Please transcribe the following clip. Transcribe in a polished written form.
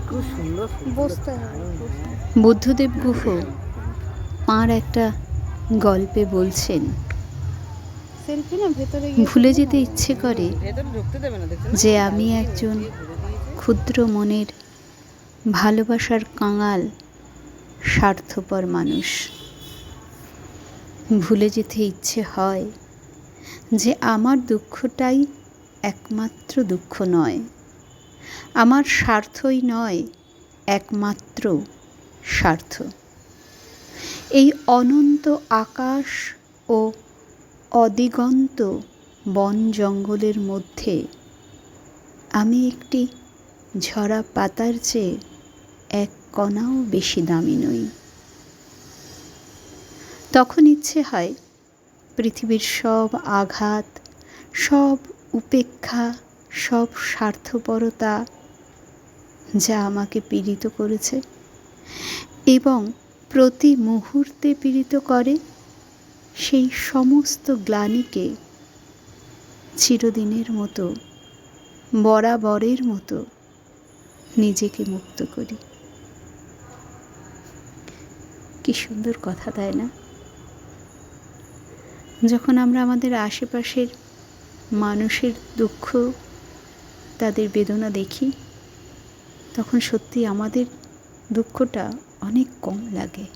খুব সুন্দর বসতে হবে। বুদ্ধদেব গুহ তাঁর একটা গল্পে বলছেন, সেলফি না ভেতরে গিয়ে ভুলে তুললে যেতে ভালো ইচ্ছে হবে। করে ভেতরে ঢুকতে দেবে না, দেখছো না যে আমি চারিদিকে নেট একজন দিয়ে ঘিরে দিয়েছে। ক্ষুদ্র মনের ভালোবাসার কাঙাল স্বার্থপর মানুষ। ভুলে যেতে ইচ্ছে হয় যে আমার দুঃখটাই একমাত্র দুঃখ নয়, আমার স্বার্থই নয় একমাত্র স্বার্থ। এই অনন্ত আকাশ ও অদিগন্ত বন জঙ্গলের মধ্যে আমি একটি ঝরা পাতার চেয়ে এক কণাও বেশি দামি নই। তখন ইচ্ছে হয় পৃথিবীর সব আঘাত, সব উপেক্ষা, সব স্বার্থপরতা যা আমাকে পীড়িত করেছে এবং প্রতি মুহূর্তে পীড়িত করে, সেই সমস্ত গ্লানিকে চিরদিনের মতো, বরাবরের মতো নিজেকে মুক্ত করি। কি সুন্দর কথা, তাই না? যখন আমরা আমাদের আশেপাশের মানুষের দুঃখ, তাদের বেদনা দেখি, তখন সত্যি আমাদের দুঃখটা অনেক কম লাগে।